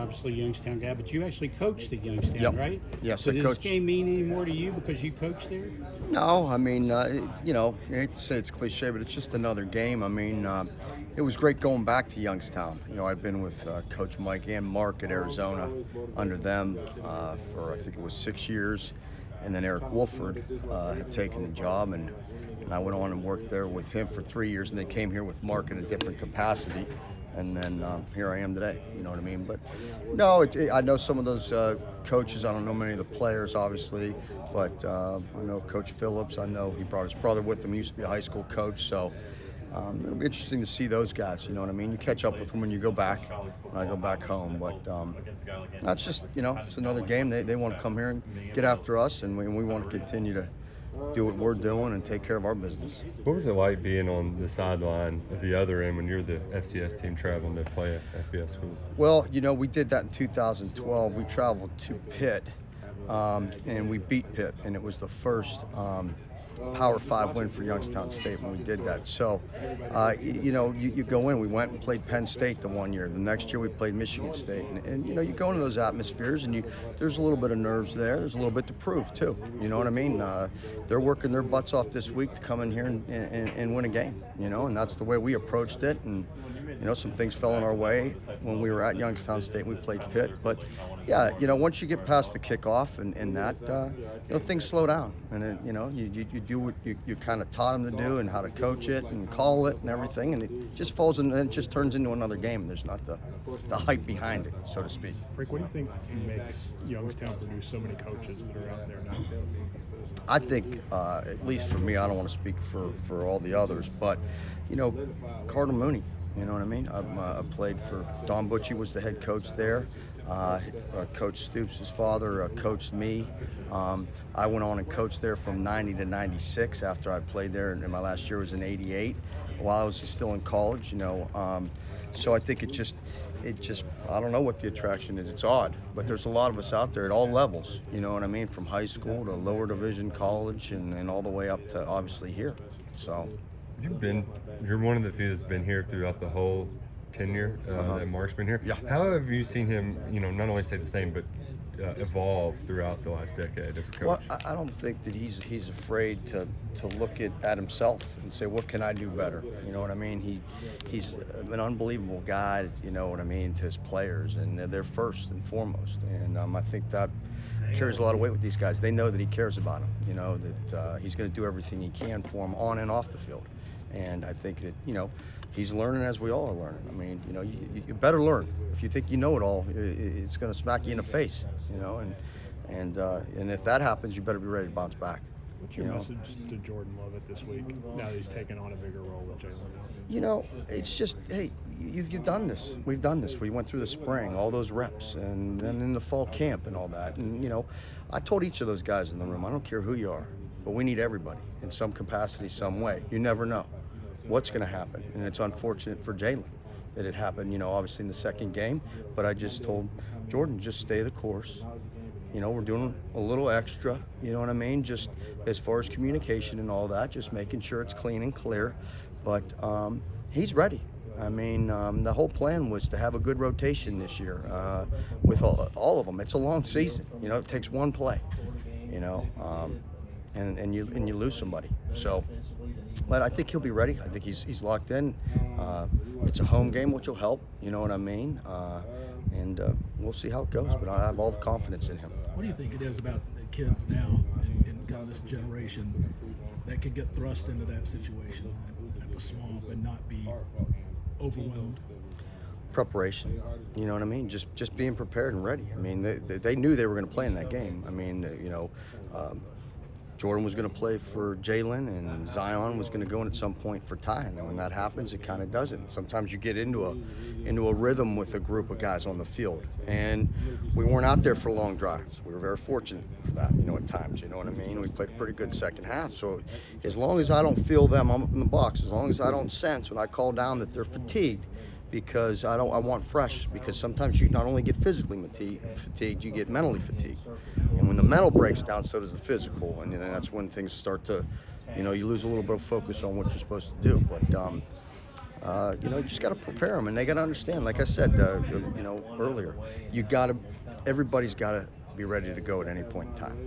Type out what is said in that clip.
Obviously, Youngstown guy, but you actually coached at Youngstown, Yep. right? Yes, So I does coached. this game mean any more to you because you coached there? No, I mean, I hate to say it's cliche, but it's just another game. I mean, it was great going back to Youngstown. I'd been with Coach Mike and Mark at Arizona under them for, I think it was 6 years. And then Eric Wolford had taken the job, and I went on and worked there with him for 3 years, and then came here with Mark in a different capacity. And then here I am today, you know what I mean? But no, I know some of those coaches. I don't know many of the players, obviously, but I know Coach Phillips. I know he brought his brother with him. He used to be a high school coach, so it'll be interesting to see those guys, you know what I mean? You catch up with them when you go back, when I go back home. But that's just, it's another game. They want to come here and get after us, and we want to continue to do what we're doing and take care of our business. What was it like being on the sideline at the other end when you're the FCS team traveling to play at FBS school? Well, we did that in 2012. We traveled to Pitt, and we beat Pitt, and it was the first Power 5 win for Youngstown State when we did that. So, you go in. We went and played Penn State the one year. The next year we played Michigan State. And you go into those atmospheres, and there's a little bit of nerves there. There's a little bit to prove, too. You know what I mean? They're working their butts off this week to come in here and win a game, and that's the way we approached it. And, some things fell in our way when we were at Youngstown State. We played Pitt. But, yeah, once you get past the kickoff and that, things slow down. And, then, you do what you kind of taught them to do and how to coach it and call it and everything. And it just falls in, and it just turns into another game. There's not the hype behind it, so to speak. Rick, what do you think makes Youngstown produce so many coaches that are out there now? I think, at least for me, I don't want to speak for all the others, but, Carter Mooney, you know what I mean? I played for Don Butchie, was the head coach there. Coach Stoops, his father, coached me. I went on and coached there from 90 to 96 after I played there, and my last year was in 88 while I was still in college, So I think it just, I don't know what the attraction is. It's odd, but there's a lot of us out there at all levels, you know what I mean? From high school to lower division college and all the way up to obviously here, so. You're one of the few that's been here throughout the whole tenure that Mark's been here. Yeah. How have you seen him, not only stay the same, but evolve throughout the last decade as a coach? Well, I don't think that he's afraid to look at himself and say, what can I do better? You know what I mean? He's an unbelievable guy, you know what I mean, to his players, and they're first and foremost. And I think that carries a lot of weight with these guys. They know that he cares about them, that he's going to do everything he can for them on and off the field. And I think that, he's learning as we all are learning. I mean, you better learn. If you think you know it all, it's going to smack you in the face, and if that happens, you better be ready to bounce back. What's your message to Jordan Lovett this week, now that he's taken on a bigger role with Jalen? It's just, hey, you've done this. We've done this. We went through the spring, all those reps, and then in the fall camp and all that. And, I told each of those guys in the room, I don't care who you are, but we need everybody in some capacity, some way. You never know what's going to happen. And it's unfortunate for Jalen that it happened, obviously in the second game. But I just told Jordan, just stay the course. We're doing a little extra, you know what I mean? Just as far as communication and all that, just making sure it's clean and clear. But he's ready. I mean, the whole plan was to have a good rotation this year with all of them. It's a long season. It takes one play, and you lose somebody. So, but I think he'll be ready. I think he's locked in. It's a home game, which will help. You know what I mean? And we'll see how it goes. But I have all the confidence in him. What do you think it is about the kids now in kind of this generation that can get thrust into that situation at the swamp and not be overwhelmed? Preparation, you know what I mean? Just being prepared and ready. I mean, they knew they were going to play in that game. I mean, Jordan was going to play for Jalen, and Zion was going to go in at some point for Ty. And when that happens, it kind of doesn't. Sometimes you get into a rhythm with a group of guys on the field, and we weren't out there for long drives. We were very fortunate for that, at times. You know what I mean? We played a pretty good second half. So as long as I don't feel them, I'm up in the box. As long as I don't sense when I call down that they're fatigued, because I want fresh, because sometimes you not only get physically fatigued, you get mentally fatigued. And when the mental breaks down, so does the physical, and then that's when things start to, you lose a little bit of focus on what you're supposed to do. But you know, you just got to prepare them, and they got to understand. Like I said, you know, earlier, everybody's got to be ready to go at any point in time.